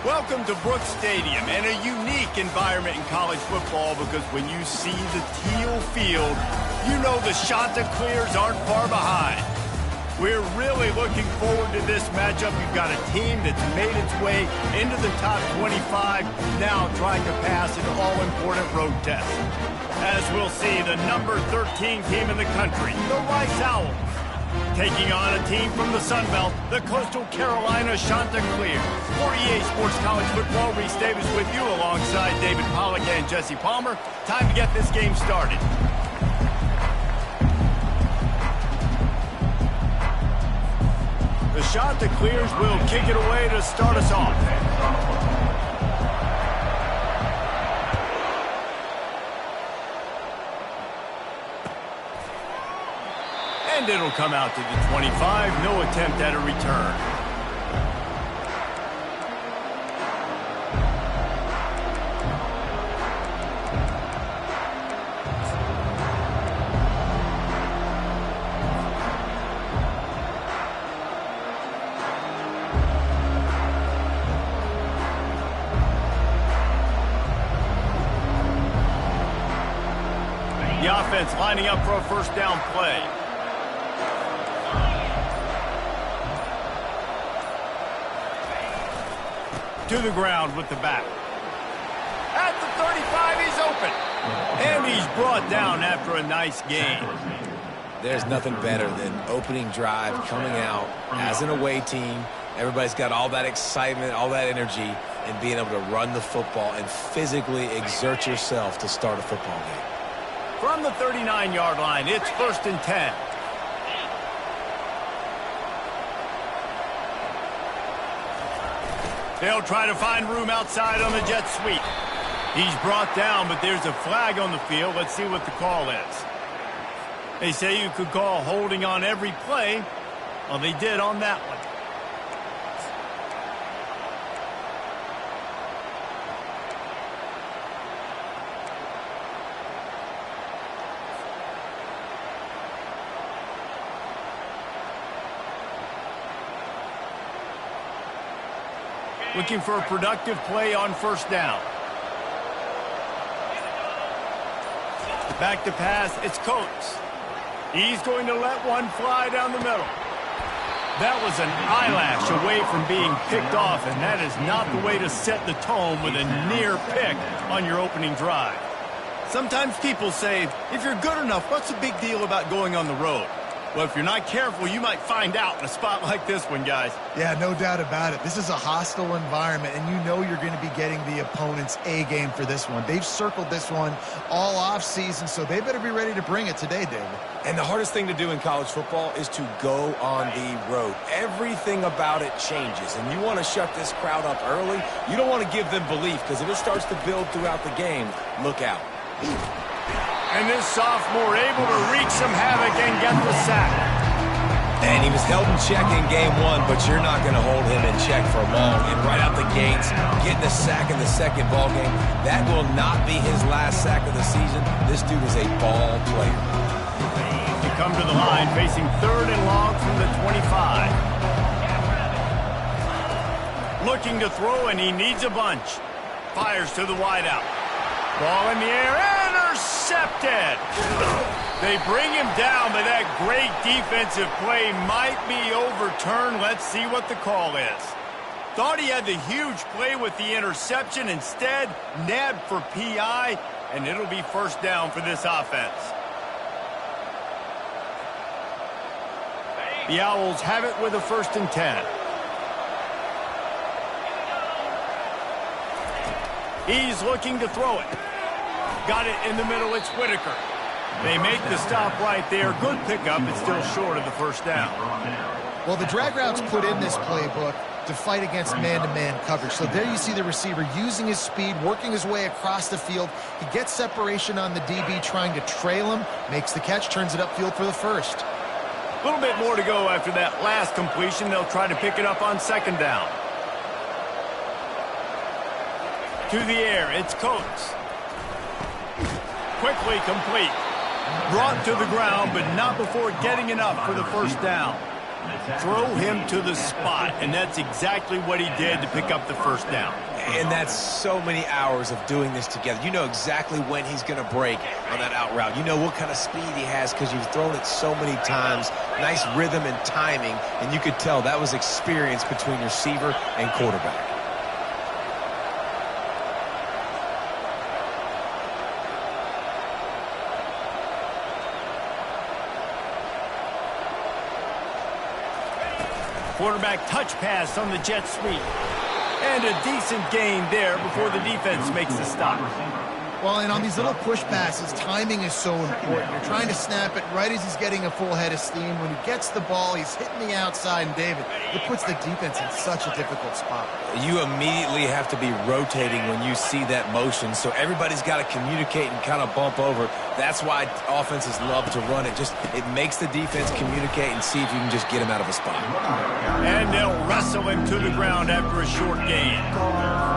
Welcome to Brooks Stadium and a unique environment in college football because when you see the teal field, you know the Chanticleers aren't far behind. We're really looking forward to this matchup. You've got a team that's made its way into the top 25, now trying to pass an all-important road test. As we'll see, the number 13 team in the country, the Rice Owls, taking on a team from the Sun Belt, the Coastal Carolina Chanticleers. For EA Sports College Football, Reese Davis with you alongside David Pollack and Jesse Palmer. Time to get this game started. The Chanticleers will kick it away to start us off. And it'll come out to the 25. No attempt at a return. The offense lining up for a first down play. To the ground with the back. At the 35, he's open. And he's brought down after a nice gain. There's nothing better than opening drive, coming out as an away team. Everybody's got all that excitement, all that energy, and being able to run the football and physically exert yourself to start a football game. From the 39-yard line, it's 1st and 10. They'll try to find room outside on the jet sweep. He's brought down, but there's a flag on the field. Let's see what the call is. They say you could call holding on every play. Well, they did on that one. Looking for a productive play on first down. Back to pass, it's Coates. He's going to let one fly down the middle. That was an eyelash away from being picked off, and that is not the way to set the tone with a near pick on your opening drive. Sometimes people say, if you're good enough, what's the big deal about going on the road? Well, if you're not careful, you might find out in a spot like this one, guys. Yeah, no doubt about it. This is a hostile environment, and you know you're going to be getting the opponent's A-game for this one. They've circled this one all off-season, so they better be ready to bring it today, David. And the hardest thing to do in college football is to go on the road. Everything about it changes, and you want to shut this crowd up early. You don't want to give them belief, because if it starts to build throughout the game, look out. And this sophomore able to wreak some havoc and get the sack. And he was held in check in game one, but you're not going to hold him in check for long. And right out the gates, getting a sack in the second ball game, that will not be his last sack of the season. This dude is a ball player. To come to the line, facing 3rd and long from the 25. Looking to throw, and he needs a bunch. Fires to the wideout. Ball in the air, intercepted. They bring him down, but that great defensive play might be overturned. Let's see what the call is. Thought he had the huge play with the interception. Instead, nabbed for PI, and it'll be first down for this offense. The Owls have it with a 1st and 10. He's looking to throw it. Got it in the middle, it's Whitaker. They make the stop right there. Good pickup, it's still short of the first down. Well, the drag routes put in this playbook to fight against man-to-man coverage. So there you see the receiver using his speed, working his way across the field. He gets separation on the DB, trying to trail him, makes the catch, turns it upfield for the first. A little bit more to go after that last completion. They'll try to pick it up on 2nd down. To the air, it's Coates. Quickly complete. Brought to the ground, but not before getting enough for the first down. Throw him to the spot, and that's exactly what he did to pick up the first down. And that's so many hours of doing this together. You know exactly when he's going to break on that out route. You know what kind of speed he has because you've thrown it so many times. Nice rhythm and timing, and you could tell that was experience between receiver and quarterback. Quarterback touch pass on the jet sweep. And a decent gain there before the defense makes the stop. Well, and on these little push passes, timing is so important. You're trying to snap it right as he's getting a full head of steam. When he gets the ball, he's hitting the outside, and David, it puts the defense in such a difficult spot. You immediately have to be rotating when you see that motion, so everybody's got to communicate and kind of bump over. That's why offenses love to run it. It makes the defense communicate and see if you can just get him out of a spot. And they'll wrestle him to the ground after a short gain.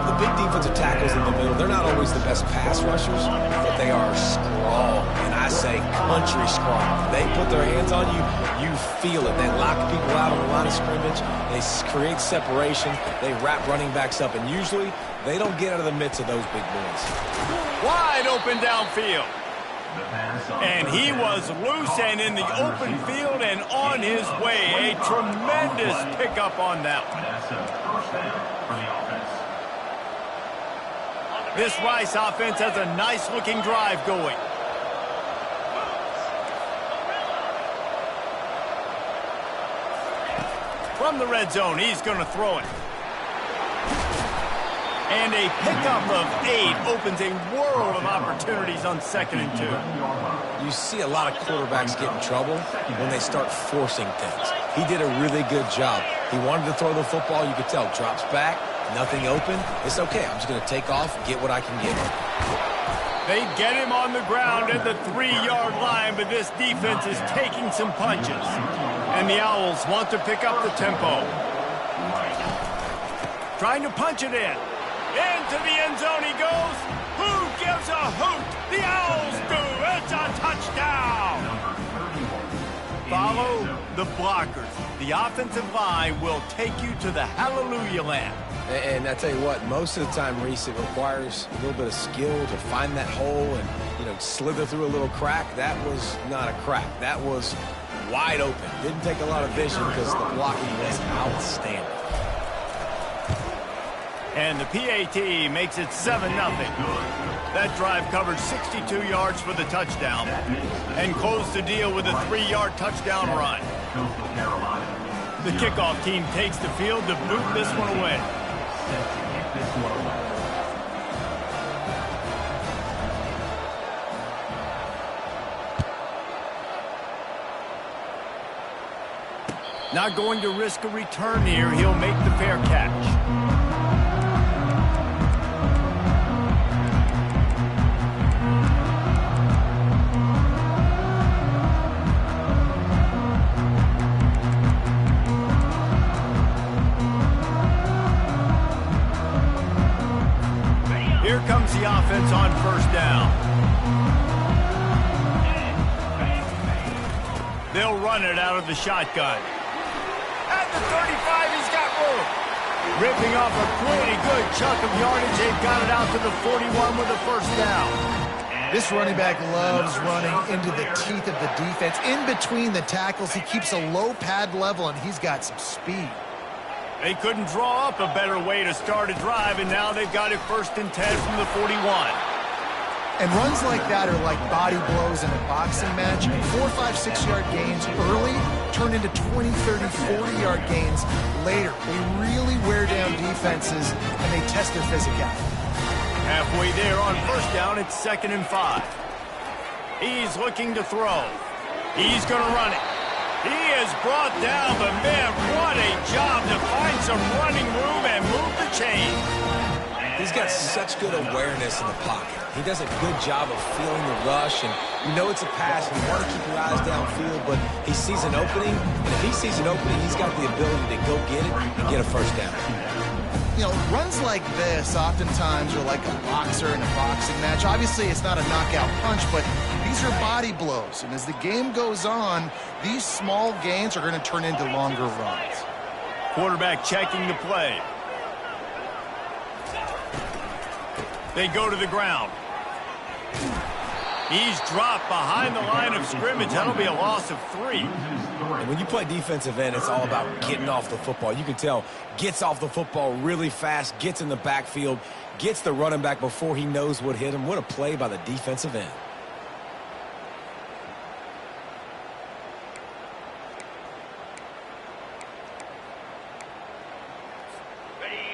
The big defensive tackles in the middle, they're not always the best pass rushers, but they are strong, and I say country strong. They put their hands on you, you feel it. They lock people out on the line of scrimmage. They create separation. They wrap running backs up, and usually they don't get out of the midst of those big boys. Wide open downfield. And he was loose and in the open field and on his way. A tremendous pickup on that one. This Rice offense has a nice-looking drive going. From the red zone, he's going to throw it. And a pickup of 8 opens a world of opportunities on 2nd and 2. You see a lot of quarterbacks get in trouble when they start forcing things. He did a really good job. He wanted to throw the football. You could tell. Drops back, nothing open. It's okay. I'm just going to take off, get what I can get. They get him on the ground at the 3-yard line, but this defense is taking some punches. And the Owls want to pick up the tempo. Trying to punch it in. Into the end zone he goes. Who gives a hoot? The Owls do. It's a touchdown. Follow the blockers. The offensive line will take you to the hallelujah land. And I tell you what, most of the time, Reese, it requires a little bit of skill to find that hole and, slither through a little crack. That was not a crack. That was wide open. Didn't take a lot of vision because the blocking was outstanding. And the PAT makes it 7-0. That drive covered 62 yards for the touchdown and closed the deal with a 3-yard touchdown run. The kickoff team takes the field to boot this one away. Not going to risk a return here. He'll make the fair catch. Here comes the offense on 1st down. They'll run it out of the shotgun. At the 35, he's got room. Ripping off a pretty good chunk of yardage. They've got it out to the 41 with a 1st down. This running back loves running into the teeth of the defense. In between the tackles, he keeps a low pad level, and he's got some speed. They couldn't draw up a better way to start a drive, and now they've got it 1st and 10 from the 41. And runs like that are like body blows in a boxing match. 4, 5, 6-yard gains early turn into 20, 30, 40-yard gains later. They really wear down defenses, and they test their physicality. Halfway there on 1st down, it's 2nd and 5. He's looking to throw. He's going to run it. He is brought down, but man, what a job to find some running room and move the chain. He's got such good awareness in the pocket. He does a good job of feeling the rush, and it's a pass, and you want to keep your eyes downfield, but he sees an opening, and if he sees an opening, he's got the ability to go get it and get a 1st down. Runs like this oftentimes are like a boxer in a boxing match. Obviously, it's not a knockout punch, but you These are body blows, and as the game goes on, these small gains are going to turn into longer runs. Quarterback checking the play. They go to the ground. He's dropped behind the line of scrimmage. That'll be a loss of 3. And when you play defensive end, it's all about getting off the football. You can tell, gets off the football really fast, gets in the backfield, gets the running back before he knows what hit him. What a play by the defensive end.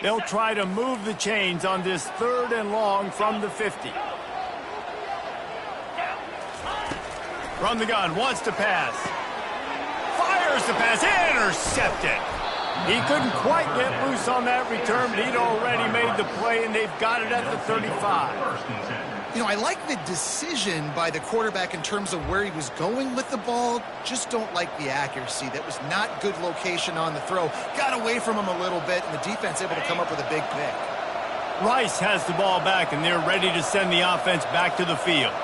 They'll try to move the chains on this 3rd and long from the 50. Run the gun, wants to pass. Fires the pass, intercepted. He couldn't quite get loose on that return, but he'd already made the play, and they've got it at the 35. You know, I like the decision by the quarterback in terms of where he was going with the ball. Just don't like the accuracy. That was not good location on the throw. Got away from him a little bit, and the defense able to come up with a big pick. Rice has the ball back, and they're ready to send the offense back to the field.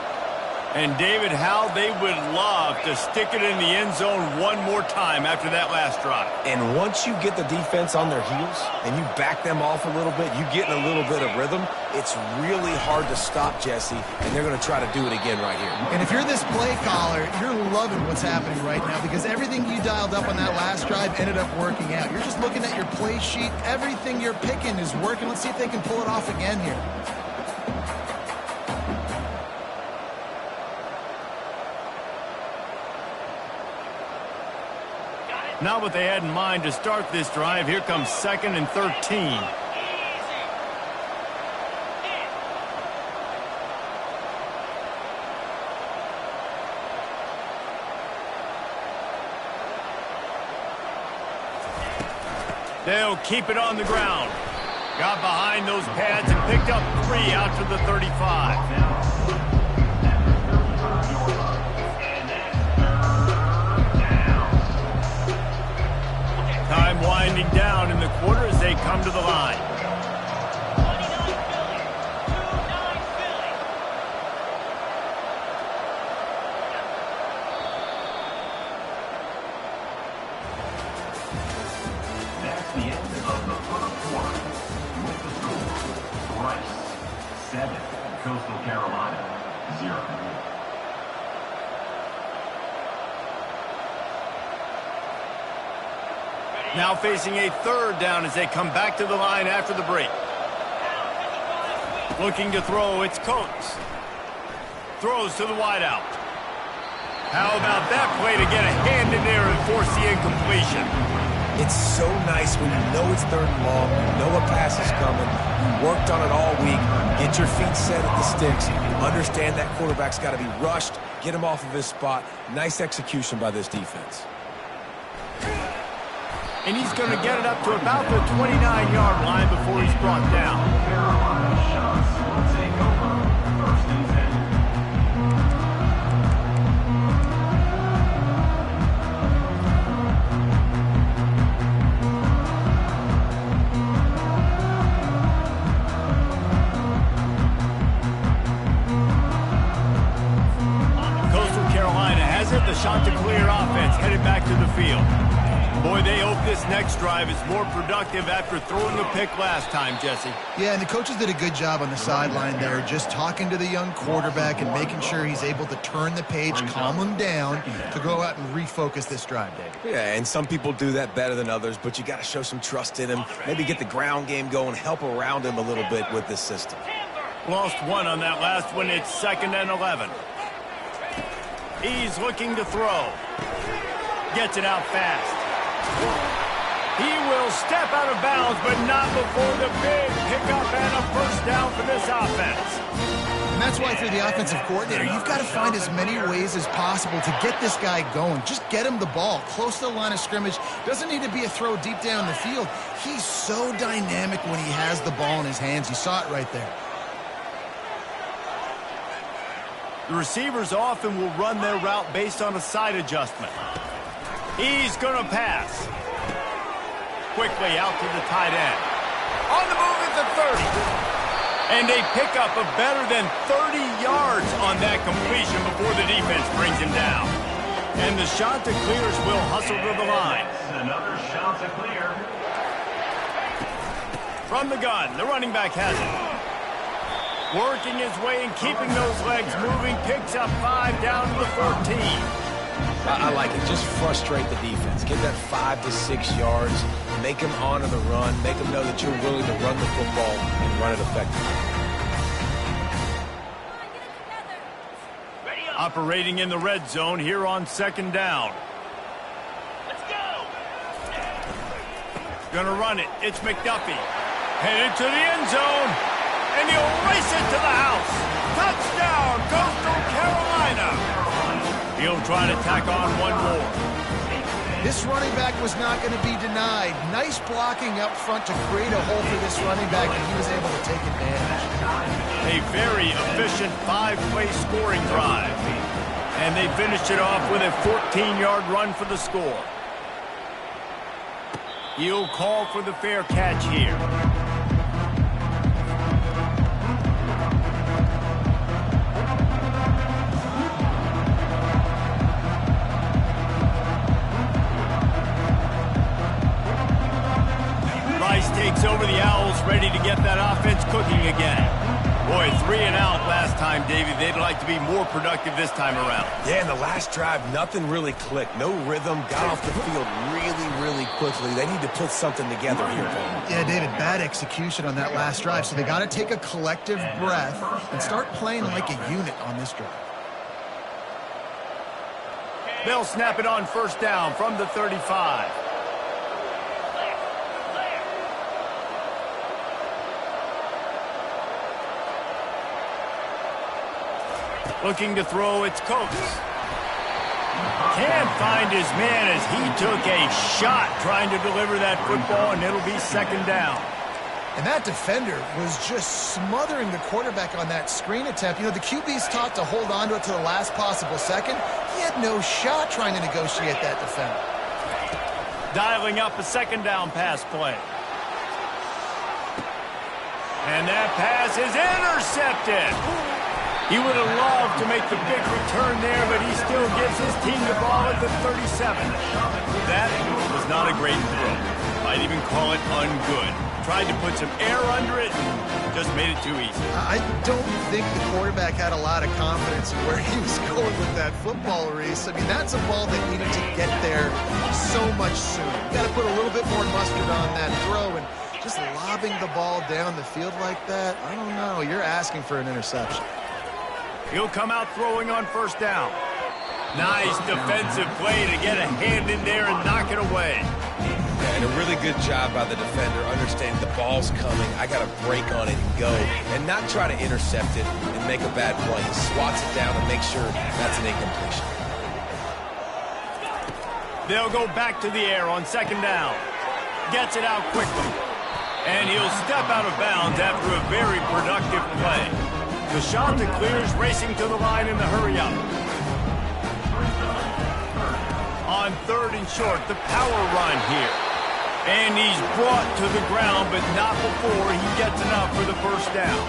And David, how they would love to stick it in the end zone one more time after that last drive. And once you get the defense on their heels and you back them off a little bit, you get in a little bit of rhythm, it's really hard to stop, Jesse, and they're going to try to do it again right here. And if you're this play caller, you're loving what's happening right now because everything you dialed up on that last drive ended up working out. You're just looking at your play sheet. Everything you're picking is working. Let's see if they can pull it off again here. Not what they had in mind to start this drive. Here comes 2nd and 13. They'll keep it on the ground. Got behind those pads and picked up 3 out to the 35. Time winding down in the quarter as they come to the line. That's the end of the first quarter. With the score, Rice 7, Coastal Carolina 0. Now facing a 3rd down as they come back to the line after the break. Looking to throw, it's Coates. Throws to the wideout. How about that play to get a hand in there and force the incompletion? It's so nice when you know it's 3rd and long, you know a pass is coming, you worked on it all week, get your feet set at the sticks, understand that quarterback's got to be rushed, get him off of his spot. Nice execution by this defense. And he's going to get it up to about the 29-yard line before he's brought down. Carolina shots will take over 1st and 10. Coastal Carolina has it. The Chanticleer offense headed back to the field. Boy, they hope this next drive is more productive after throwing a pick last time, Jesse. Yeah, and the coaches did a good job on the sideline there, just talking to the young quarterback and making sure he's able to turn the page, calm him down to go out and refocus this drive, Dave. Yeah, and some people do that better than others, but you got to show some trust in him. Maybe get the ground game going, help around him a little bit with this system. Lost 1 on that last one. It's 2nd and 11. He's looking to throw. Gets it out fast. He will step out of bounds, but not before the big pickup and a 1st down for this offense. And that's why, for the offensive coordinator, you've got to find as many ways as possible to get this guy going. Just get him the ball close to the line of scrimmage. Doesn't need to be a throw deep down the field. He's so dynamic when he has the ball in his hands. You saw it right there. The receivers often will run their route based on a side adjustment. He's going to pass. Quickly out to the tight end. On the move at the 30. And they pick up a better than 30 yards on that completion before the defense brings him down. And the Chanticleers will hustle to the line. Another Chanticleer. From the gun, the running back has it. Working his way and keeping those legs moving, picks up 5 down to the 14. I like it. Just frustrate the defense. Get that 5 to 6 yards. Make them honor the run. Make them know that you're willing to run the football and run it effectively. Operating in the red zone here on 2nd down. Let's go. Gonna run it. It's McDuffie. Headed to the end zone. And he'll race it to the house. Touchdown, Coastal Carolina. He'll try to tack on one more. This running back was not going to be denied. Nice blocking up front to create a hole for this running back, and he was able to take advantage. A very efficient 5-play scoring drive. And they finished it off with a 14-yard run for the score. He'll call for the fair catch here. Rice takes over the Owls, ready to get that offense cooking again. Boy, 3 and out last time, Davey. They'd like to be more productive this time around. Yeah, in the last drive, nothing really clicked. No rhythm. Got off the field really quickly. They need to put something together here, Paul. Yeah, David, bad execution on that last drive, so they got to take a collective breath and start playing like a unit on this drive. They'll snap it on 1st down from the 35. Looking to throw, it's Coates. Can't find his man as he took a shot trying to deliver that football, and it'll be 2nd down. And that defender was just smothering the quarterback on that screen attempt. You know, the QB's taught to hold on to it to the last possible second. He had no shot trying to negotiate that defender. Dialing up a 2nd down pass play. And that pass is intercepted. He would have loved to make the big return there, but he still gives his team the ball at the 37. That was not a great throw. Might even call it ungood. Tried to put some air under it and just made it too easy. I don't think the quarterback had a lot of confidence in where he was going with that football, Reese. I mean, that's a ball that needed to get there so much sooner. You got to put a little bit more mustard on that throw, and just lobbing the ball down the field like that, I don't know. You're asking for an interception. He'll come out throwing on 1st down. Nice defensive play to get a hand in there and knock it away. And a really good job by the defender, understanding the ball's coming. I got to break on it and go, and not try to intercept it and make a bad play. He swats it down and makes sure that's an incompletion. They'll go back to the air on 2nd down. Gets it out quickly. And he'll step out of bounds after a very productive play. The Chanticleers racing to the line in the hurry-up. On 3rd and short, the power run here. And he's brought to the ground, but not before he gets enough for the 1st down.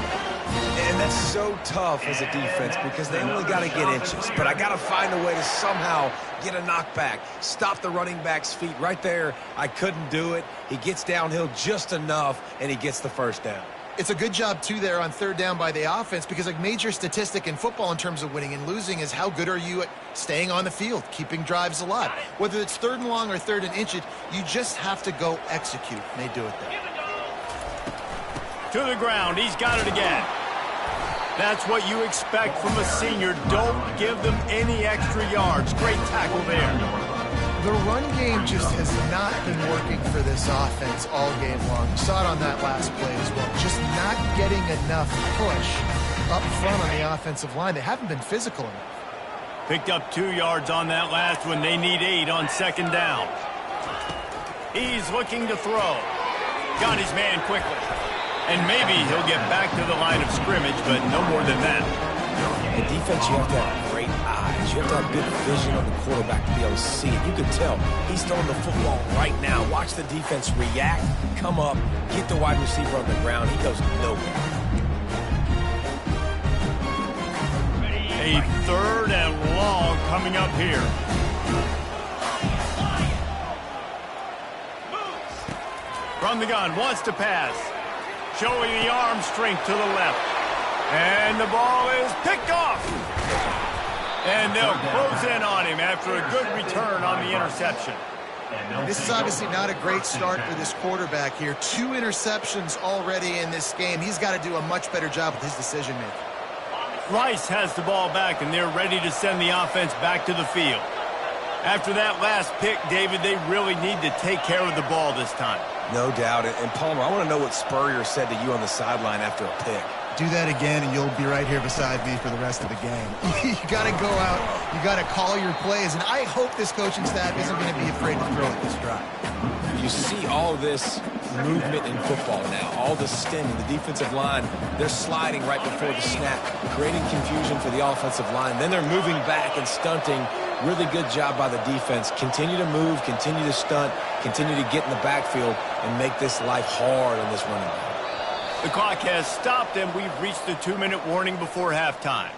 And that's so tough as a defense because they only got to get inches. But I got to find a way to somehow get a knockback, stop the running back's feet right there. I couldn't do it. He gets downhill just enough, and he gets the 1st down. It's a good job, too, there on 3rd down by the offense, because a major statistic in football in terms of winning and losing is how good are you at staying on the field, keeping drives alive. Whether it's 3rd and long or 3rd and inches, you just have to go execute, and they do it there. To the ground. He's got it again. That's what you expect from a senior. Don't give them any extra yards. Great tackle there. The run game just has not been working for this offense all game long. You saw it on that last play as well. Just not getting enough push up front on the offensive line. They haven't been physical enough. Picked up 2 yards on that last one. They need 8 on 2nd down. He's looking to throw. Got his man quickly. And maybe he'll get back to the line of scrimmage, but no more than that. In defense, you have to have great eyes. You have to have good vision on the quarterback to be able to see it. You can tell he's throwing the football right now. Watch the defense react, come up, get the wide receiver on the ground. He goes nowhere. A 3rd and long coming up here. From the gun, wants to pass. Showing the arm strength to the left. And the ball is picked off. And they'll close in on him after a good return on the interception. This is obviously not a great start for this quarterback here. 2 interceptions already in this game. He's got to do a much better job with his decision-making. Rice has the ball back, and they're ready to send the offense back to the field. After that last pick, David, they really need to take care of the ball this time. No doubt. And Palmer, I want to know what Spurrier said to you on the sideline after a pick. Do that again, and you'll be right here beside me for the rest of the game. You got to go out. You got to call your plays, and I hope this coaching staff isn't going to be afraid to throw at this drive. You see all this movement in football now, all the stemming, the defensive line, they're sliding right before the snap, creating confusion for the offensive line. Then they're moving back and stunting. Really good job by the defense. Continue to move, continue to stunt, continue to get in the backfield and make this life hard on this running back. The clock has stopped, and we've reached the 2-minute warning before halftime.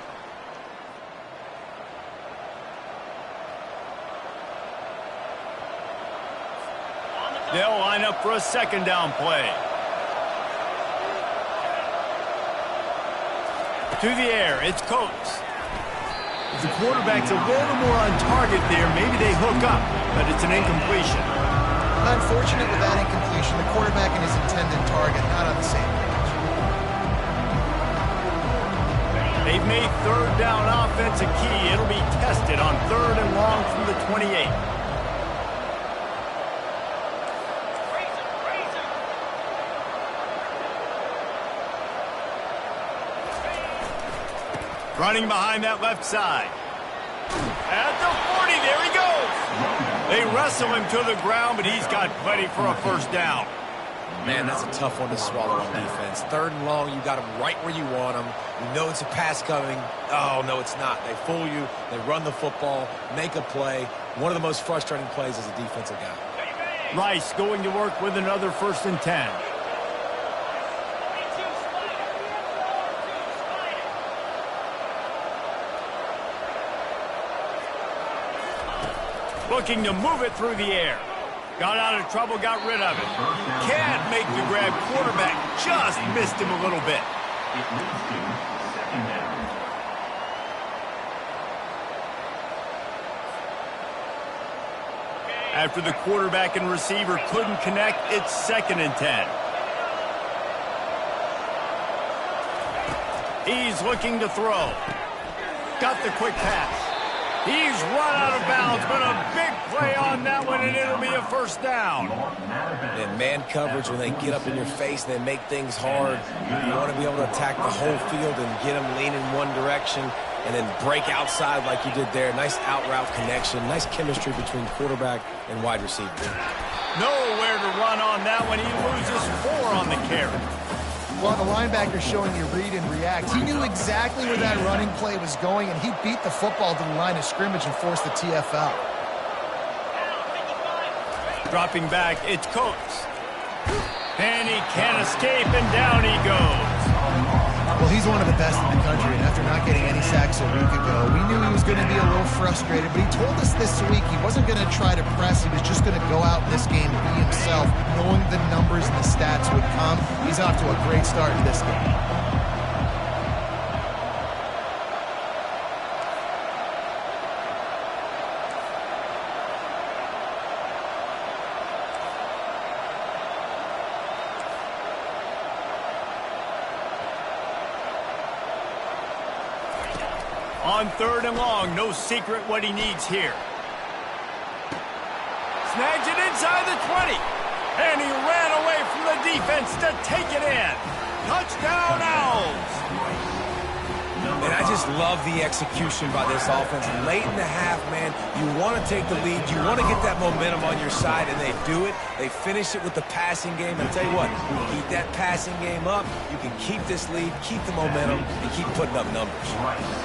They'll line up for a 2nd down play. To the air, it's Coates. If the quarterback's a little more on target there, maybe they hook up, but it's an incompletion. Unfortunate with that incompletion, the quarterback and his intended target not on the same page. They've made 3rd down offense a key. It'll be tested on 3rd and long from the 28. Running behind that left side. At the 40, there he goes. They wrestle him to the ground, but he's got plenty for a 1st down. Man, that's a tough one to swallow on defense. 3rd and long, you got them right where you want them. You know it's a pass coming. Oh, no, it's not. They fool you. They run the football, make a play. One of the most frustrating plays as a defensive guy. Rice going to work with another 1st and 10. Looking to move it through the air. Got out of trouble, got rid of it. Can't make the grab. Quarterback just missed him a little bit. It leads to 2nd down. After the quarterback and receiver couldn't connect, it's 2nd and 10. He's looking to throw. Got the quick pass. He's run out of bounds, but a big play on that one, and it'll be a 1st down. And man coverage, when they get up in your face, they make things hard. You want to be able to attack the whole field and get them leaning one direction and then break outside like you did there. Nice out route connection, nice chemistry between quarterback and wide receiver. Nowhere to run on that one. He loses 4 on the carry. While the linebacker's showing you read and react, he knew exactly where that running play was going, and he beat the football to the line of scrimmage and forced the TFL. Dropping back, it's Coates. And he can't escape, and down he goes. Well, he's one of the best in the country, and after not getting any sacks a week ago, we knew he was going to be a little frustrated, but he told us this week he wasn't going to try to press. He was just going to go out in this game and be himself, knowing the numbers and the stats would come. He's off to a great start in this game. On 3rd and long, no secret what he needs here. Snags it inside the 20. And he ran away from the defense to take it in. Touchdown, Owls. And I just love the execution by this offense. Late in the half, man, you want to take the lead. You want to get that momentum on your side, and they do it. They finish it with the passing game. And I'll tell you what, you keep that passing game up, you can keep this lead, keep the momentum, and keep putting up numbers.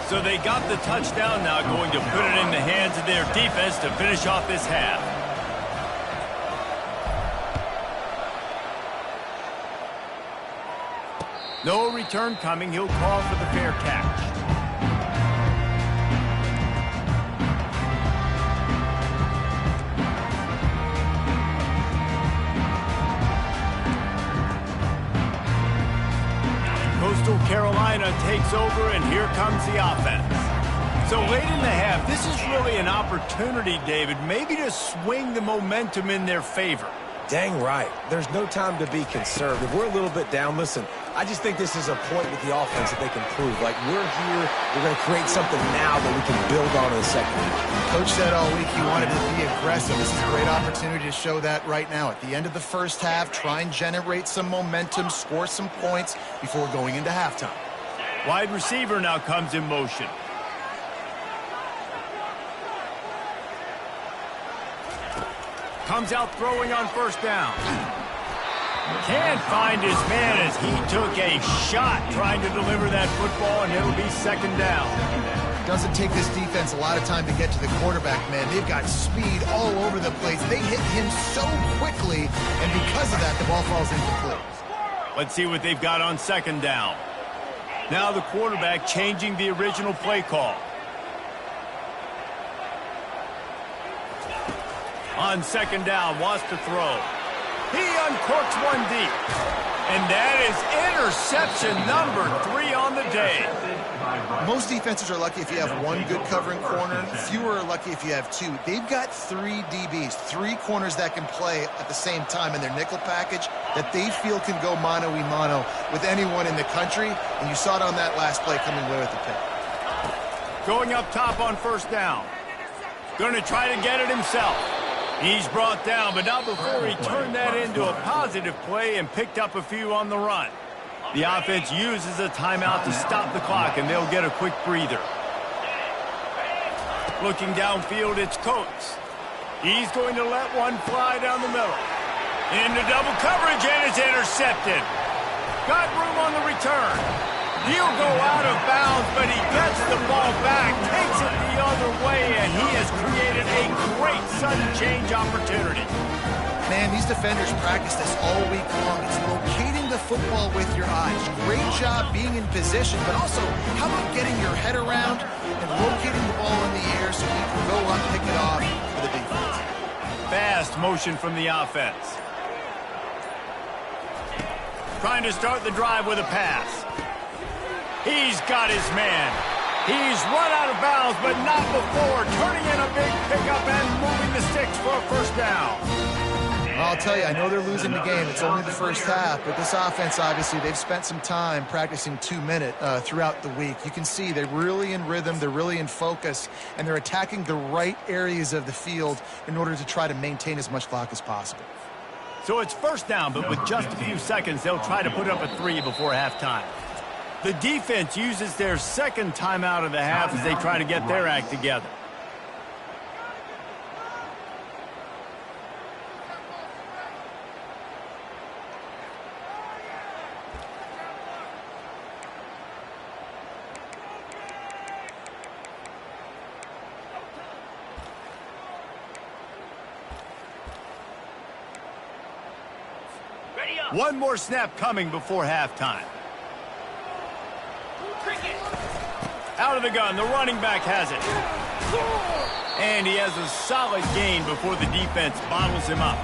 So they got the touchdown now, going to put it in the hands of their defense to finish off this half. No return coming. He'll call for the fair catch. Carolina takes over, and here comes the offense. So late in the half, this is really an opportunity, David, maybe to swing the momentum in their favor. Dang right. There's no time to be conservative. We're a little bit down. Listen, I just think this is a point with the offense that they can prove. Like, we're here, we're going to create something now that we can build on in the second half. Coach said all week he wanted to be aggressive. This is a great opportunity to show that right now. At the end of the first half, try and generate some momentum, score some points before going into halftime. Wide receiver now comes in motion. Comes out throwing on first down. Can't find his man as he took a shot trying to deliver that football, and it'll be second down. Doesn't take this defense a lot of time to get to the quarterback, man. They've got speed all over the place. They hit him so quickly, and because of that, the ball falls incomplete. Let's see what they've got on second down. Now the quarterback changing the original play call. On second down, wants to throw. He uncorks one deep. And that is interception number 3 on the day. Most defenses are lucky if you have one good covering corner. Fewer are lucky if you have 2. They've got 3 DBs, 3 corners that can play at the same time in their nickel package that they feel can go mano-a-mano with anyone in the country. And you saw it on that last play coming away with the pick. Going up top on first down. Going to try to get it himself. He's brought down, but not before he turned that into a positive play and picked up a few on the run. The offense uses a timeout to stop the clock, and they'll get a quick breather. Looking downfield, it's Coates. He's going to let one fly down the middle. Into double coverage, and it's intercepted. Got room on the return. He'll go out of bounds, but he gets the ball back, takes it the other way, and he has created a great sudden change opportunity. Man, these defenders practice this all week long. It's locating the football with your eyes. Great job being in position, but also how about getting your head around and locating the ball in the air so you can go up, pick it off for the defense. Fast motion from the offense. Trying to start the drive with a pass. He's got his man. He's run out of bounds, but not before turning in a big pickup and moving the sticks for a first down. I'll tell you, I know they're losing the game. It's only the first half, but this offense, obviously, they've spent some time practicing 2-minute throughout the week. You can see they're really in rhythm, they're really in focus, and they're attacking the right areas of the field in order to try to maintain as much clock as possible. So it's first down, but with just a few seconds, they'll try to put up a 3 before halftime. The defense uses their second timeout of the half as they try to get their act together. One more snap coming before halftime. Out of the gun, the running back has it. And he has a solid gain before the defense bottles him up.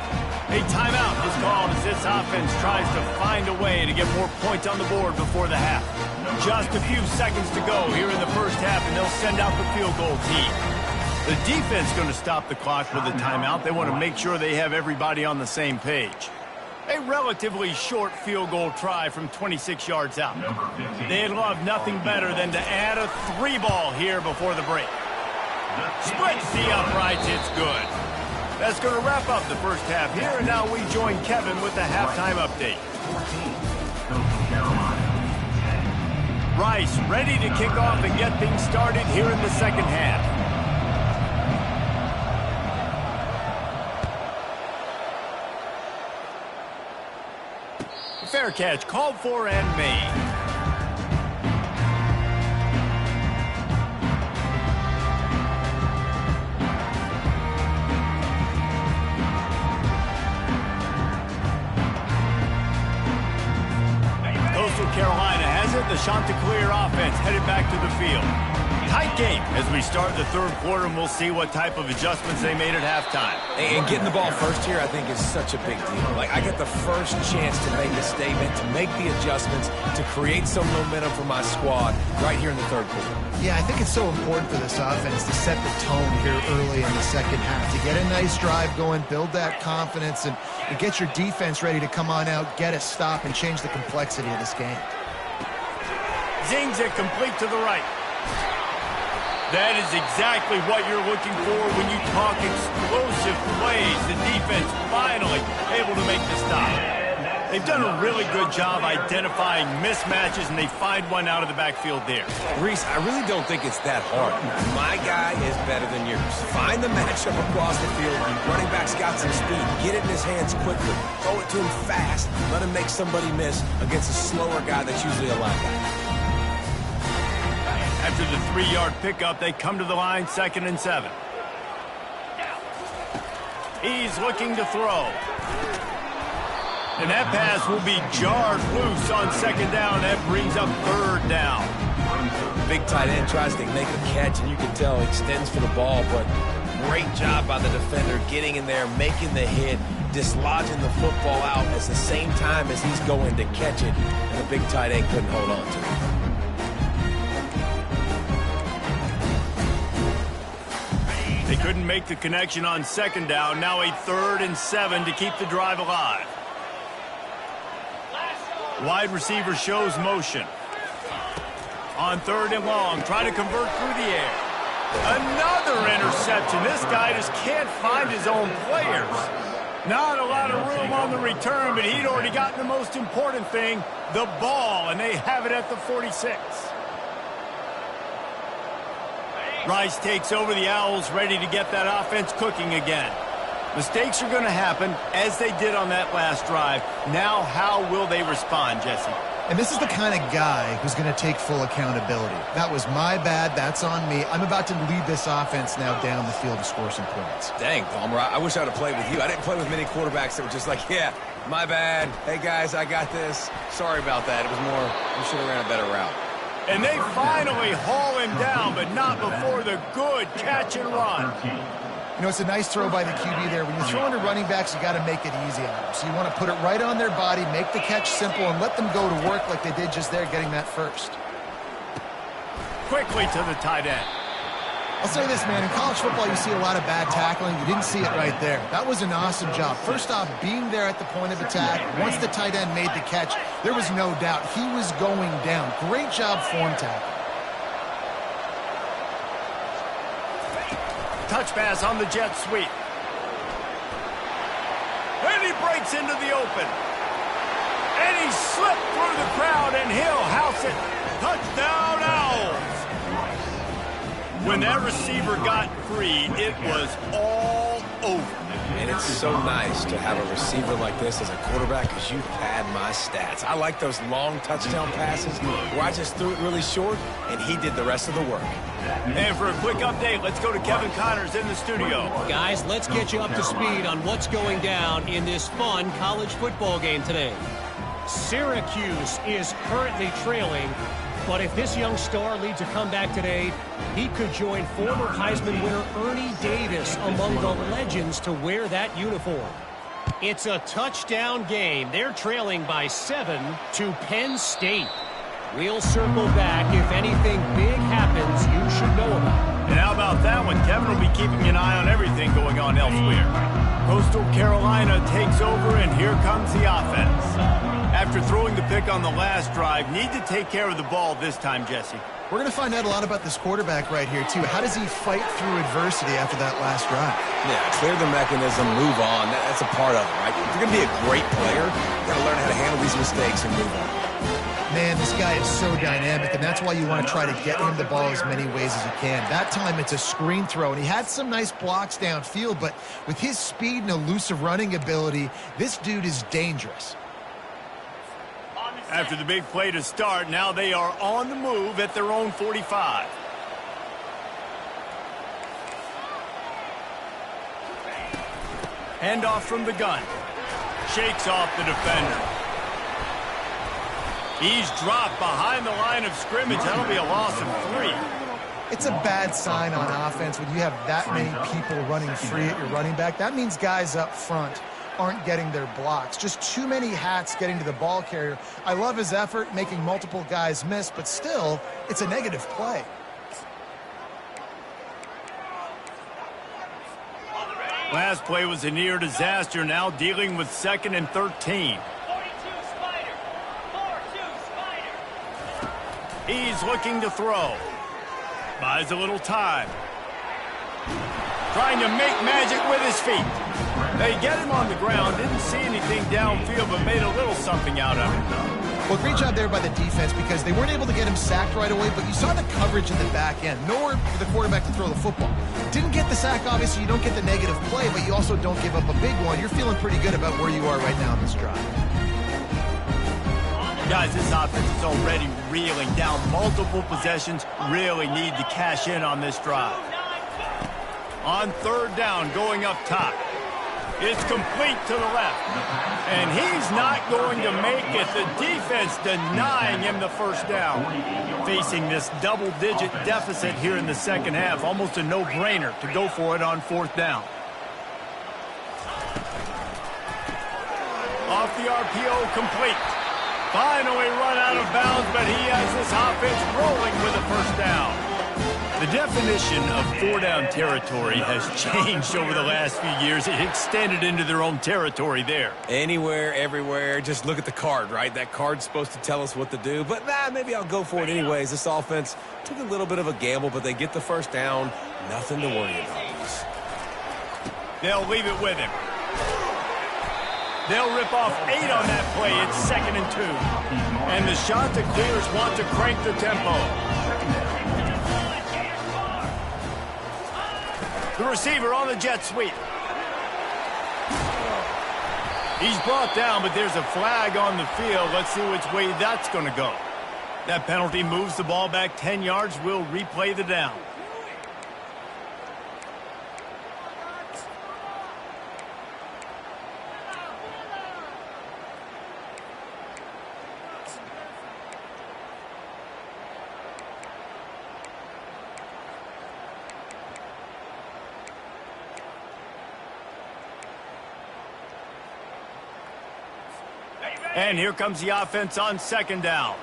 A timeout is called as this offense tries to find a way to get more points on the board before the half. Just a few seconds to go here in the first half, and they'll send out the field goal team. The defense is going to stop the clock with a timeout. They want to make sure they have everybody on the same page. A relatively short field goal try from 26 yards out. They'd love nothing better than to add a 3-ball here before the break. Splits the uprights, it's good. That's going to wrap up the first half here, and now we join Kevin with the halftime update. Rice ready to kick off and get things started here in the second half. Fair catch called for and made. Coastal Carolina has it. The Chanticleer offense headed back to the field. Tight game as we start the third quarter, and we'll see what type of adjustments they made at halftime. And getting the ball first here, I think, is such a big deal. Like, I get the first chance to make a statement, to make the adjustments, to create some momentum for my squad right here in the third quarter. Yeah, I think it's so important for this offense to set the tone here early in the second half, to get a nice drive going, build that confidence, and get your defense ready to come on out, get a stop, and change the complexity of this game. Zings it complete to the right. That is exactly what you're looking for when you talk explosive plays. The defense finally able to make the stop. They've done a really good job identifying mismatches, and they find one out of the backfield there. Reese, I really don't think it's that hard. My guy is better than yours. Find the matchup across the field. Running back's got some speed. Get it in his hands quickly. Throw it to him fast. Let him make somebody miss against a slower guy that's usually a line guy. After the 3-yard pickup, they come to the line, 2nd and 7. He's looking to throw. And that pass will be jarred loose on 2nd down. That brings up 3rd down. Big tight end tries to make a catch, and you can tell he extends for the ball, but great job by the defender getting in there, making the hit, dislodging the football out at the same time as he's going to catch it, and the big tight end couldn't hold on to it. They couldn't make the connection on 2nd down. Now a 3rd and 7 to keep the drive alive. Wide receiver shows motion. On 3rd and long, trying to convert through the air. Another interception. This guy just can't find his own players. Not a lot of room on the return, but he'd already gotten the most important thing, the ball, and they have it at the 46. Rice takes over the Owls, ready to get that offense cooking again. Mistakes are going to happen, as they did on that last drive. Now, how will they respond, Jesse? And this is the kind of guy who's going to take full accountability. That was my bad. That's on me. I'm about to lead this offense now down the field and score some points. Dang, Palmer, I wish I would have played with you. I didn't play with many quarterbacks that were just like, yeah, my bad. Hey, guys, I got this. Sorry about that. It was more, we should have ran a better route. And they finally haul him down, but not before the good catch and run. You know, it's a nice throw by the QB there. When you're throwing to running backs, you got to make it easy on them. So you want to put it right on their body, make the catch simple, and let them go to work like they did just there, getting that first. Quickly to the tight end. I'll say this, man. In college football, you see a lot of bad tackling. You didn't see it right there. That was an awesome job. First off, being there at the point of attack. Once the tight end made the catch, there was no doubt he was going down. Great job form tackle. Touch pass on the jet sweep. And he breaks into the open. And he slipped through the crowd, and he'll house it. Touchdown, Owls. When that receiver got free, it was all over. And it's so nice to have a receiver like this as a quarterback because you pad my stats. I like those long touchdown passes where I just threw it really short, and he did the rest of the work. And for a quick update, let's go to Kevin Connors in the studio. Guys, let's get you up to speed on what's going down in this fun college football game today. Syracuse is currently trailing, but if this young star leads a comeback today, he could join former Heisman winner Ernie Davis among the legends to wear that uniform. It's a touchdown game. They're trailing by 7 to Penn State. We'll circle back. If anything big happens, you should know about it. And how about that one? Kevin will be keeping an eye on everything going on elsewhere. Coastal Carolina takes over, and here comes the offense. After throwing the pick on the last drive, need to take care of the ball this time, Jesse. We're going to find out a lot about this quarterback right here, too. How does he fight through adversity after that last drive? Yeah, clear the mechanism, move on. That's a part of it, right? If you're going to be a great player, you got to learn how to handle these mistakes and move on. Man, this guy is so dynamic, and that's why you want to try to get him the ball as many ways as you can. That time, it's a screen throw, and he had some nice blocks downfield, but with his speed and elusive running ability, this dude is dangerous. After the big play to start, now they are on the move at their own 45. Handoff from the gun. Shakes off the defender. He's dropped behind the line of scrimmage. That'll be a loss of 3. It's a bad sign on offense when you have that many people running free at your running back. That means guys up front aren't getting their blocks. Just too many hats getting to the ball carrier. I love his effort, making multiple guys miss, but still, it's a negative play. Last play was a near disaster, now dealing with 2nd and 13. He's looking to throw. Buys a little time. Trying to make magic with his feet. They get him on the ground. Didn't see anything downfield, but made a little something out of it. Well, great job there by the defense because they weren't able to get him sacked right away, but you saw the coverage in the back end. Nowhere for the quarterback to throw the football. Didn't get the sack, obviously. You don't get the negative play, but you also don't give up a big one. You're feeling pretty good about where you are right now in this drive. Guys, this offense is already reeling down multiple possessions. Really need to cash in on this drive. On 3rd down, going up top. It's complete to the left. And he's not going to make it. The defense denying him the first down. Facing this double-digit deficit here in the second half. Almost a no-brainer to go for it on 4th down. Off the RPO, complete. Finally run out of bounds, but he has this offense rolling with a first down. The definition of 4-down territory has changed over the last few years. It extended into their own territory there. Anywhere, everywhere, just look at the card, right? That card's supposed to tell us what to do, but maybe I'll go for it anyways. This offense took a little bit of a gamble, but they get the first down. Nothing to worry about. They'll leave it with him. They'll rip off 8 on that play. It's 2nd and 2. And the Chanticleers want to crank the tempo. The receiver on the jet sweep. He's brought down, but there's a flag on the field. Let's see which way that's going to go. That penalty moves the ball back 10 yards. We'll replay the down. And here comes the offense on 2nd down.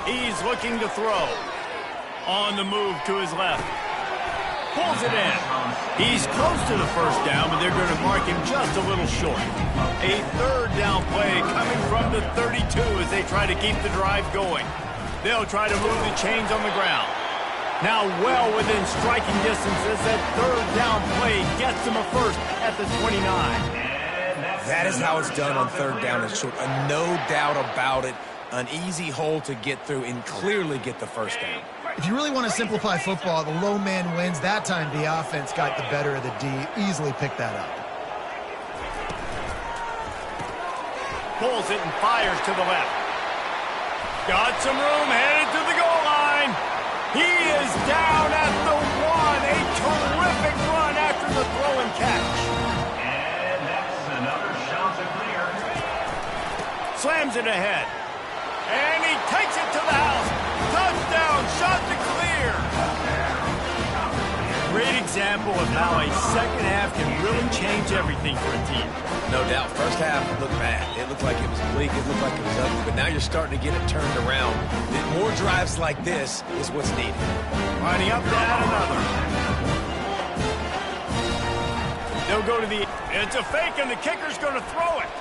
He's looking to throw. On the move to his left. Pulls it in. He's close to the first down, but they're going to mark him just a little short. A 3rd down play coming from the 32 as they try to keep the drive going. They'll try to move the chains on the ground. Now well within striking distance as that 3rd down play gets them a first at the 29. That is how it's done on 3rd down and short. No doubt about it. An easy hole to get through and clearly get the first down. If you really want to simplify football, the low man wins. That time the offense got the better of the D. Easily picked that up. Pulls it and fires to the left. Got some room, headed to the goal line. He is down at the 1. A terrific run after the throw and catch. Slams it ahead. And he takes it to the house. Touchdown, Chanticleer. Great example of how a second half can really change everything for a team. No doubt. First half looked bad. It looked like it was bleak. It looked like it was ugly. But now you're starting to get it turned around. More drives like this is what's needed. Lining up to add another. They'll go to the... It's a fake, and the kicker's going to throw it.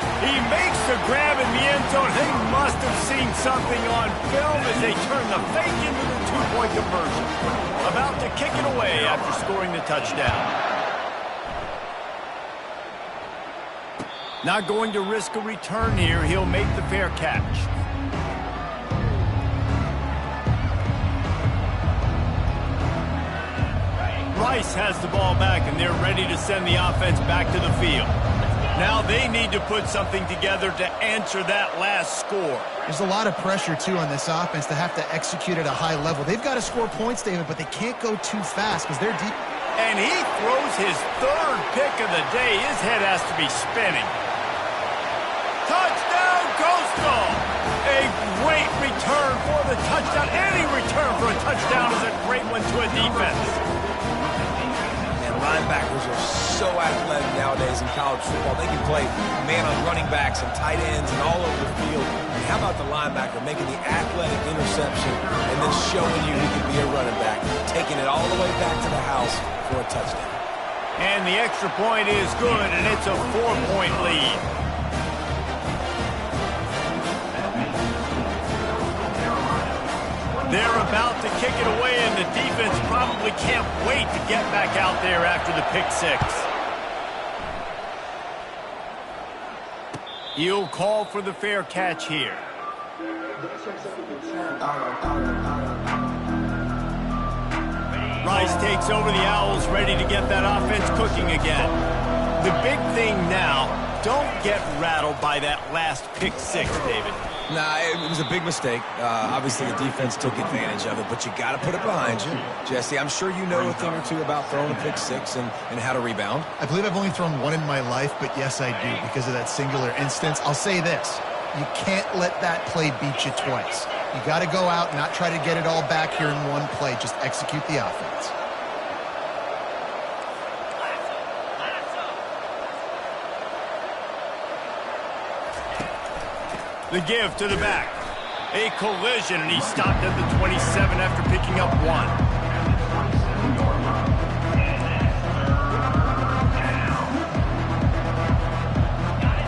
He makes the grab in the end zone. They must have seen something on film as they turn the fake into the 2-point conversion. About to kick it away after scoring the touchdown. Not going to risk a return here. He'll make the fair catch. Rice has the ball back, and they're ready to send the offense back to the field. Now they need to put something together to answer that last score. There's a lot of pressure, too, on this offense to have to execute at a high level. They've got to score points, David, but they can't go too fast because they're deep. And he throws his 3rd pick of the day. His head has to be spinning. Touchdown, Coastal! A great return return for the touchdown. Any return for a touchdown is a great one to a defense. And linebackers are so athletic nowadays in college football. They can play man on running backs and tight ends and all over the field. And how about the linebacker making the athletic interception and then showing you he can be a running back, taking it all the way back to the house for a touchdown. And the extra point is good, and it's a 4-point lead. They're about to kick it away, and the defense probably can't wait to get back out there after the pick six. He'll call for the fair catch here. Rice takes over the Owls, ready to get that offense cooking again. The big thing now, don't get rattled by that last pick six, David. Nah, it was a big mistake. Obviously, the defense took advantage of it, but you got to put it behind you. Jesse, I'm sure you know a thing or two about throwing a pick six and how to rebound. I believe I've only thrown one in my life, but yes, I do, because of that singular instance. I'll say this. You can't let that play beat you twice. You got to go out and not try to get it all back here in one play. Just execute the offense. The give to the back. A collision, and he stopped at the 27 after picking up one.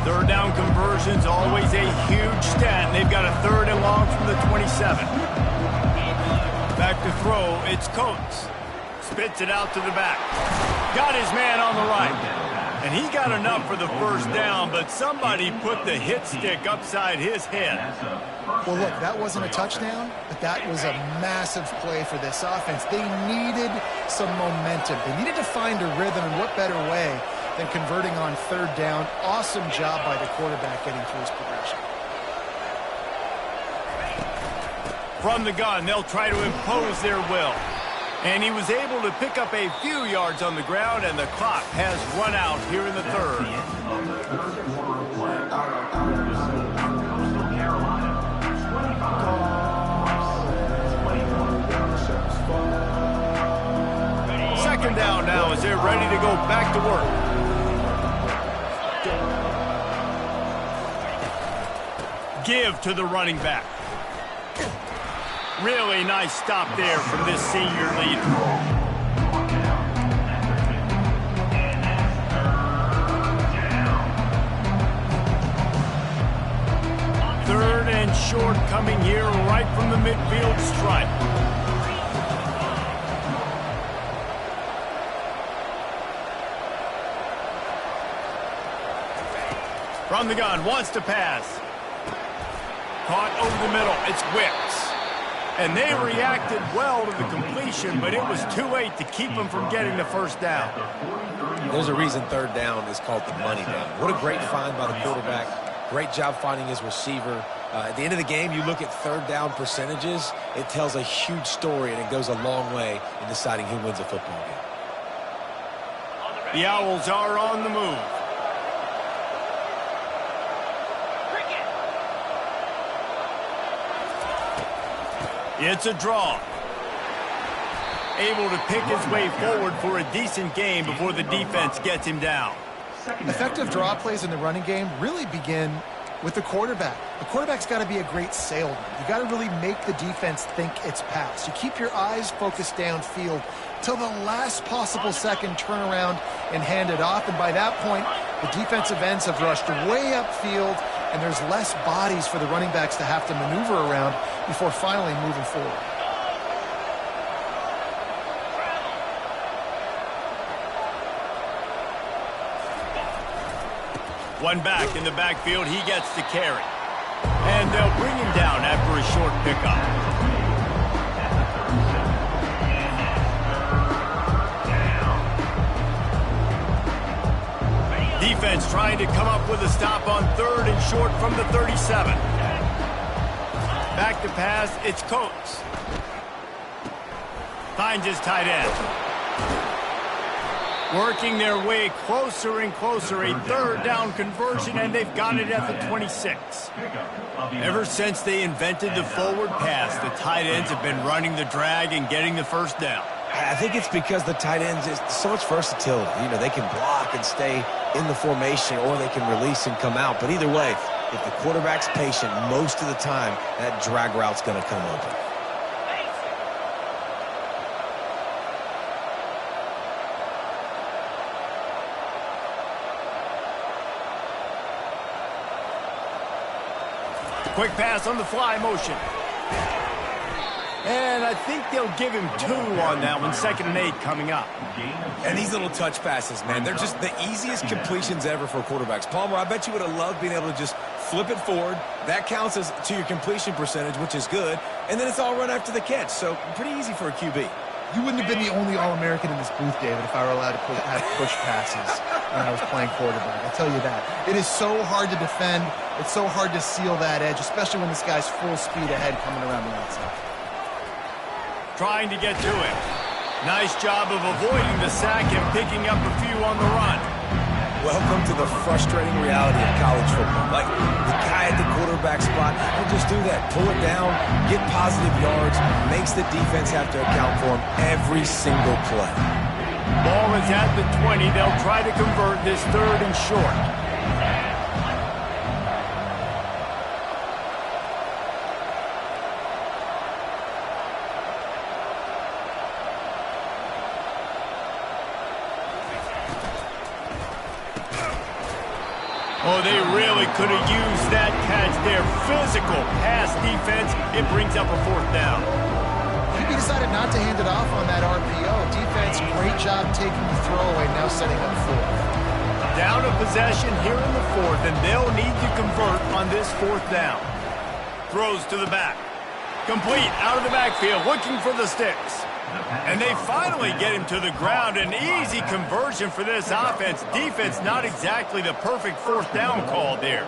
Third down conversions, always a huge stat, and they've got a 3rd and long from the 27. Back to throw, it's Coates. Spits it out to the back. Got his man on the right. And he got enough for the first down, but somebody put the hit stick upside his head. Well, look, that wasn't a touchdown, but that was a massive play for this offense. They needed some momentum. They needed to find a rhythm, and what better way than converting on 3rd down. Awesome job by the quarterback getting through his progression. From the gun, they'll try to impose their will. And he was able to pick up a few yards on the ground, and the clock has run out here in the 3rd. Second down now as they're ready to go back to work. Give to the running back. Really nice stop there from this senior leader. Third and short coming here right from the midfield stripe. From the gun, wants to pass. Caught over the middle, it's Wicks. And they reacted well to the completion, but it was too late to keep them from getting the first down. There's a reason 3rd down is called the money down. What a great find by the quarterback. Great job finding his receiver. At the end of the game, you look at 3rd down percentages. It tells a huge story, and it goes a long way in deciding who wins a football game. The Owls are on the move. It's a draw. Able to pick his way forward for a decent game before the defense gets him down. Effective draw plays in the running game really begin with the quarterback. The quarterback's got to be a great salesman. You got to really make the defense think it's pass. You keep your eyes focused downfield till the last possible second, turn around and hand it off. And by that point, the defensive ends have rushed way upfield, and there's less bodies for the running backs to have to maneuver around before finally moving forward. One back in the backfield, he gets the carry. And they'll bring him down after a short pickup. Defense trying to come up with a stop on 3rd and short from the 37. Back to pass, it's Coates. Finds his tight end. Working their way closer and closer, a third down conversion, and they've got it at the 26. Ever since they invented the forward pass, the tight ends have been running the drag and getting the first down. I think it's because the tight ends is so much versatility. You know, they can block and stay in the formation, or they can release and come out. But either way, if the quarterback's patient most of the time, that drag route's going to come open. Quick pass on the fly motion. And I think they'll give him 2 on that one. 2nd and 8 coming up. And these little touch passes, man, they're just the easiest completions ever for quarterbacks. Palmer, I bet you would have loved being able to just flip it forward. That counts as to your completion percentage, which is good. And then it's all run after the catch. So pretty easy for a QB. You wouldn't have been the only All-American in this booth, David, if I were allowed to have push passes when I was playing quarterback. I'll tell you that. It is so hard to defend. It's so hard to seal that edge, especially when this guy's full speed ahead coming around the outside. Trying to get to it. Nice job of avoiding the sack and picking up a few on the run. Welcome to the frustrating reality of college football. Like, the guy at the quarterback spot, he'll just do that. Pull it down, get positive yards, makes the defense have to account for him every single play. Ball is at the 20. They'll try to convert this 3rd and short. Oh, they really could have used that catch there. Physical pass defense. It brings up a 4th down. QB decided not to hand it off on that RPO. Defense, great job taking the throwaway, now setting up 4th. Down a possession here in the 4th, and they'll need to convert on this 4th down. Throws to the back. Complete out of the backfield, looking for the sticks. And they finally get him to the ground. An easy conversion for this offense. Defense, not exactly the perfect 4th down call there.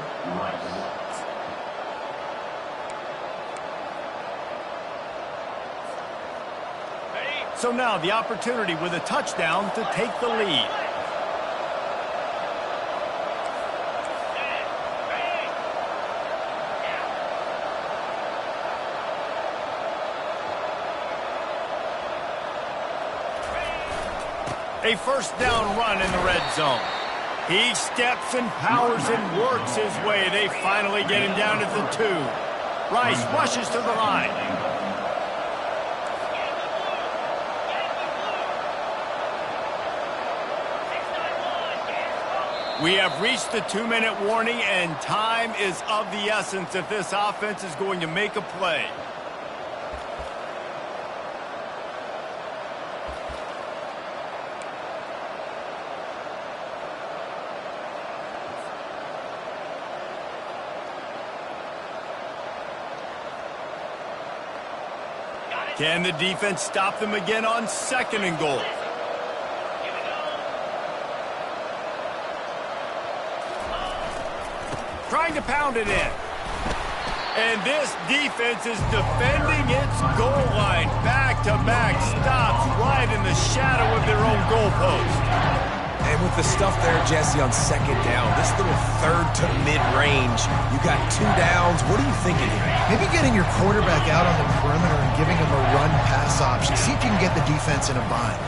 So now the opportunity with a touchdown to take the lead. A 1st down run in the red zone. He steps and powers and works his way. They finally get him down at the 2. Rice rushes to the line. We have reached the 2-minute warning, and time is of the essence if this offense is going to make a play. Can the defense stop them again on 2nd and goal? Trying to pound it in. And this defense is defending its goal line. Back-to-back stops right in the shadow of their own goalpost. And with the stuff there, Jesse, on 2nd down, this little 3rd to mid-range, you got 2 downs. What are you thinking here? Maybe getting your quarterback out on the perimeter and giving him a run-pass option. See if you can get the defense in a bind.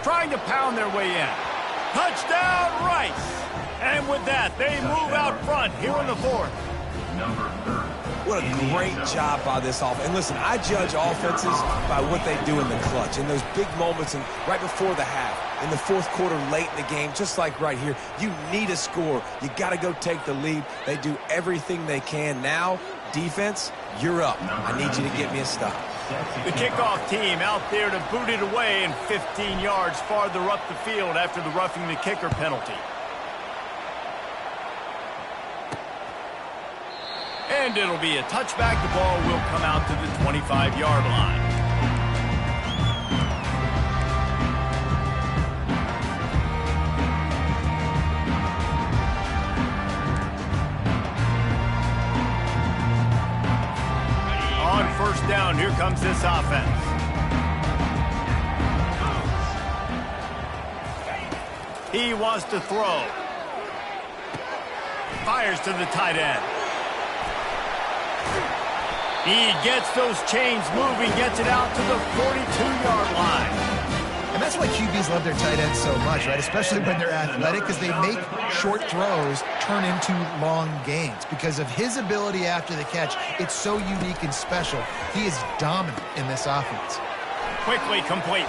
Trying to pound their way in. Touchdown, Rice! And with that, they move out front here in the 4th. What a great job by this offense. And listen, I judge offenses by what they do in the clutch, in those big moments and right before the half, in the 4th quarter, late in the game, just like right here. You need a score. You got to go take the lead. They do everything they can. Now, defense, you're up. I need you to get me a stop. The kickoff team out there to boot it away and 15 yards farther up the field after the roughing the kicker penalty. And it'll be a touchback. The ball will come out to the 25-yard line. On 1st down, here comes this offense. He wants to throw. Fires to the tight end. He gets those chains moving, gets it out to the 42-yard line. And that's why QBs love their tight ends so much, right? Especially when they're athletic, because they make short throws turn into long gains. Because of his ability after the catch, it's so unique and special. He is dominant in this offense. Quickly complete.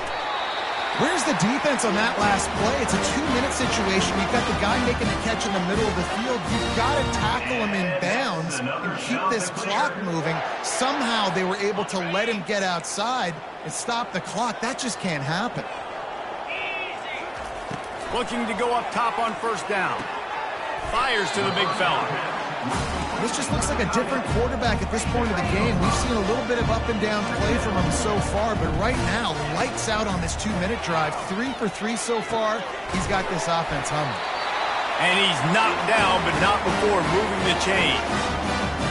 Where's the defense on that last play? It's a 2-minute situation. You've got the guy making the catch in the middle of the field. You've got to tackle him in bounds and keep this clock moving. Somehow they were able to let him get outside and stop the clock. That just can't happen. Looking to go up top on first down. Fires to the big fella. This just looks like a different quarterback at this point of the game. We've seen a little bit of up and down play from him so far, but right now, lights out on this 2-minute drive. 3 for 3 so far. He's got this offense humming. And he's knocked down, but not before moving the chain.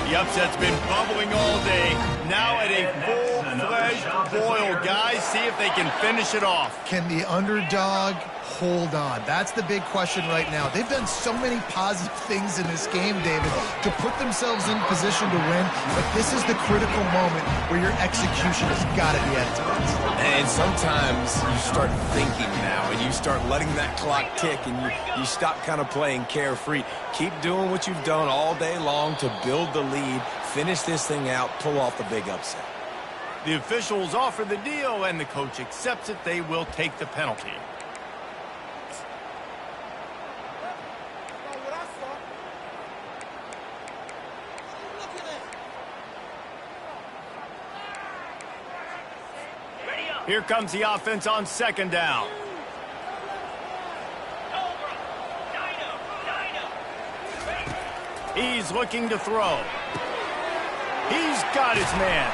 The upset's been bubbling all day. Now at a full-fledged boil, guys. See if they can finish it off. Can the underdog hold on? That's the big question right now. They've done so many positive things in this game, David, to put themselves in position to win, but this is the critical moment where your execution has got to be at its best. And sometimes you start thinking now, and you start letting that clock tick, and you stop kind of playing carefree. Keep doing what you've done all day long to build the lead, finish this thing out, pull off the big upset. The officials offer the deal, and the coach accepts it. They will take the penalty. Here comes the offense on second down. He's looking to throw. He's got his man.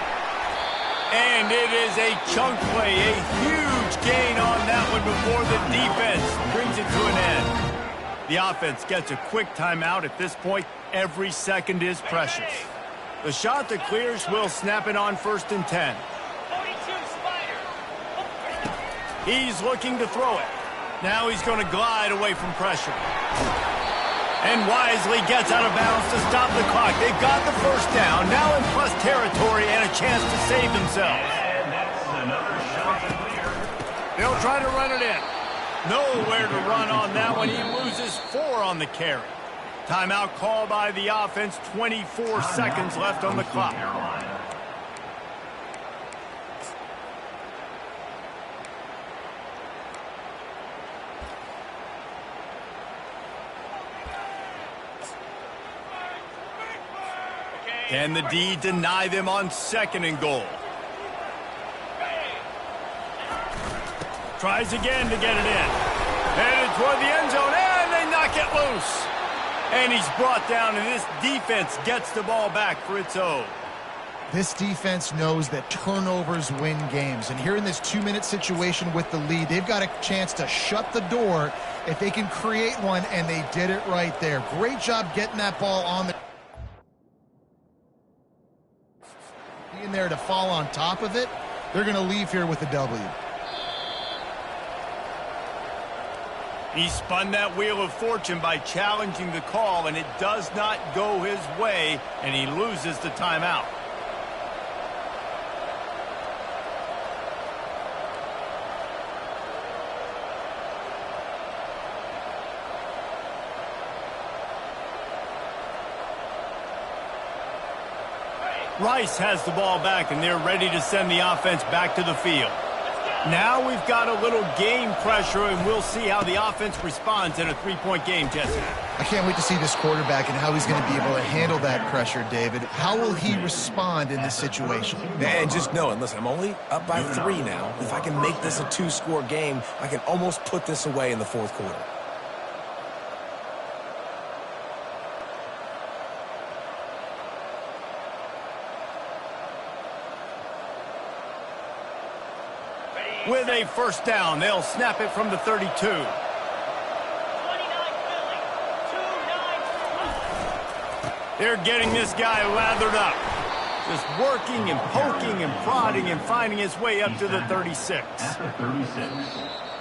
And it is a chunk play, a huge gain on that one before the defense brings it to an end. The offense gets a quick timeout. At this point, every second is precious. The shot that clears will snap it on 1st and 10. He's looking to throw it. Now he's going to glide away from pressure. And wisely gets out of bounds to stop the clock. They've got the first down, now in plus territory and a chance to save themselves. And that's another shot to clear. They'll try to run it in. Nowhere to run on that one. He loses 4 on the carry. Timeout called by the offense. 24 seconds left on the clock. Can the D deny them on 2nd and goal? Tries again to get it in. Headed toward the end zone, and they knock it loose. And he's brought down, and this defense gets the ball back for its own. This defense knows that turnovers win games. And here in this 2-minute situation with the lead, they've got a chance to shut the door if they can create one, and they did it right there. Great job getting that ball on the... in there to fall on top of it. They're going to leave here with the W. He spun that wheel of fortune by challenging the call, and it does not go his way, and he loses the timeout. Rice has the ball back, and they're ready to send the offense back to the field. Now we've got a little game pressure, and we'll see how the offense responds in a 3-point game, Jesse. I can't wait to see this quarterback and how he's going to be able to handle that pressure, David. How will he respond in this situation? And just knowing, listen, I'm only up by 3 now. If I can make this a 2-score game, I can almost put this away in the 4th quarter. With a first down, they'll snap it from the 32. They're getting this guy lathered up. just working and poking and prodding and finding his way up to the 36. At the 36.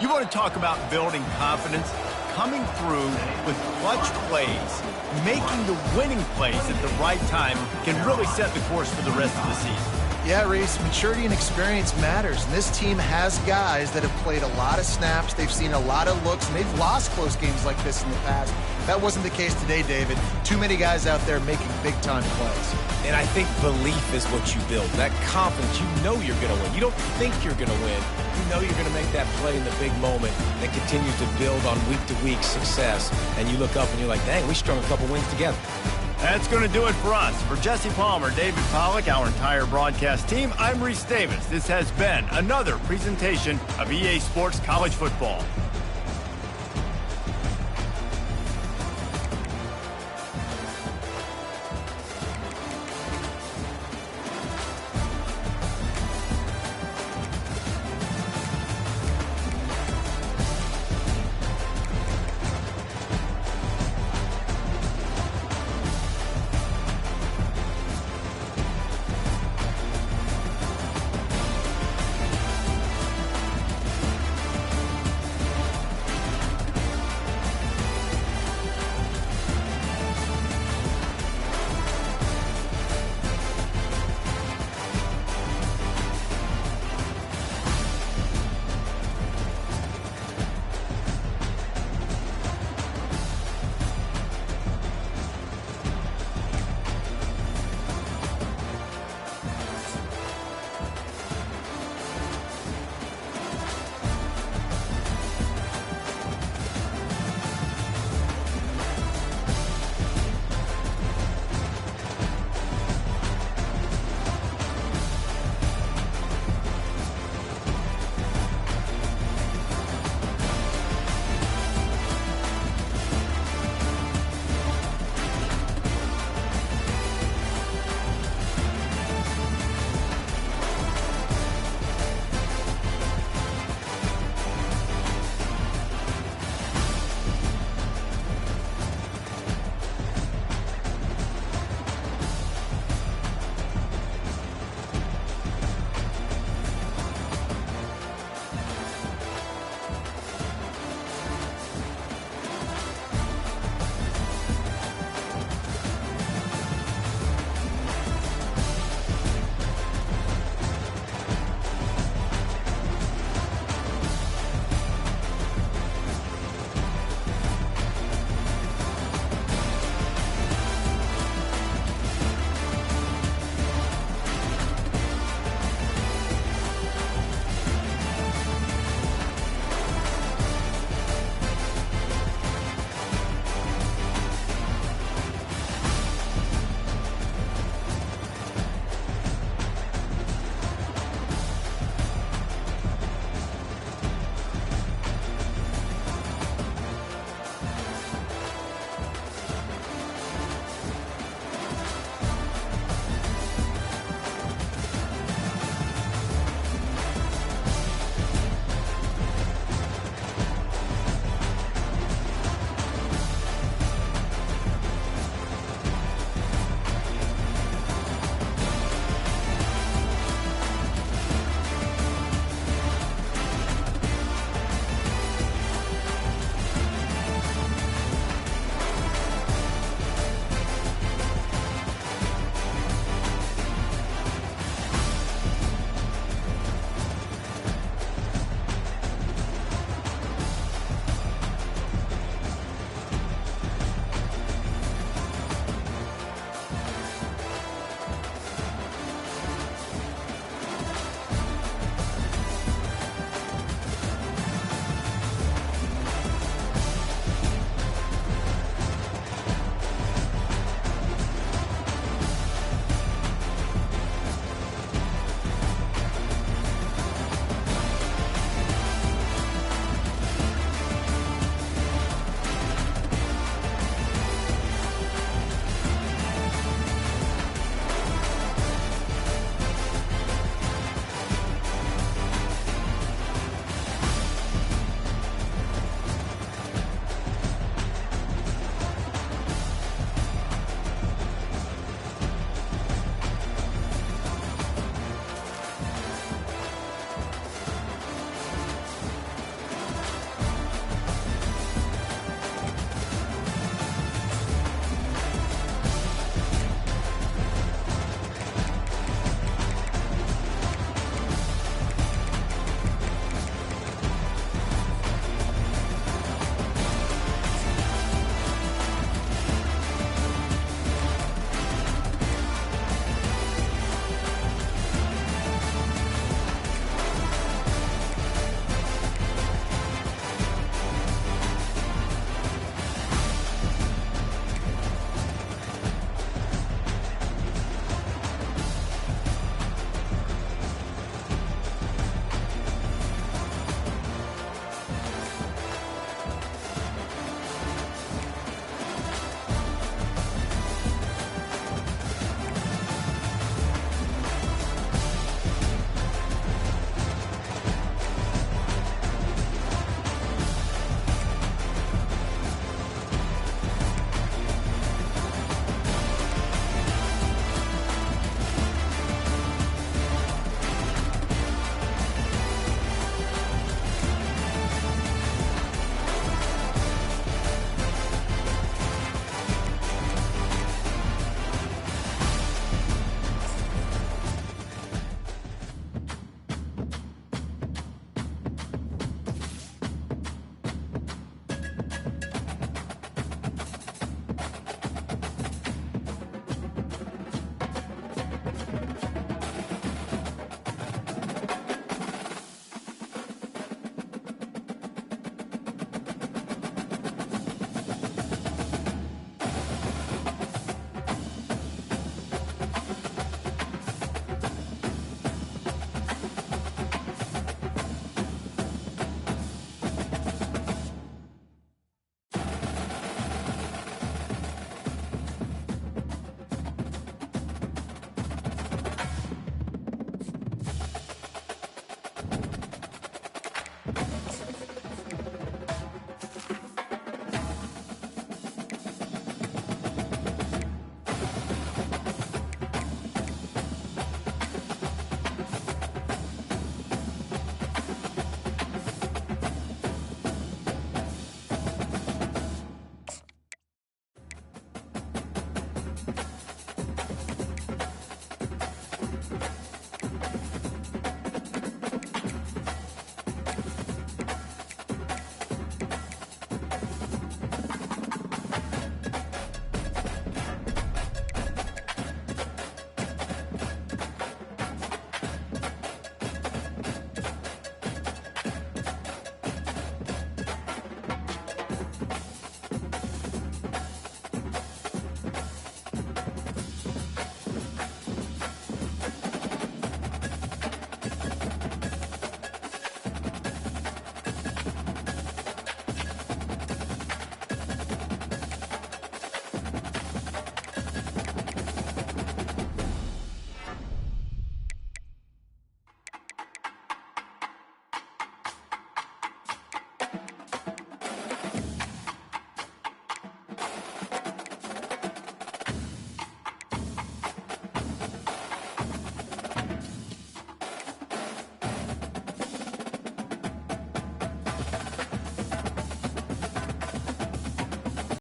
You want to talk about building confidence? Coming through with clutch plays, making the winning plays at the right time can really set the course for the rest of the season. Yeah, Reese, maturity and experience matters, and this team has guys that have played a lot of snaps, they've seen a lot of looks, and they've lost close games like this in the past. That wasn't the case today, David. Too many guys out there making big-time plays. And I think belief is what you build. That confidence, you know you're going to win. You don't think you're going to win. You know you're going to make that play in the big moment that continues to build on week-to-week success. And you look up and you're like, dang, we strung a couple wins together. That's going to do it for us. For Jesse Palmer, David Pollack, our entire broadcast team, I'm Reese Davis. This has been another presentation of EA Sports College Football.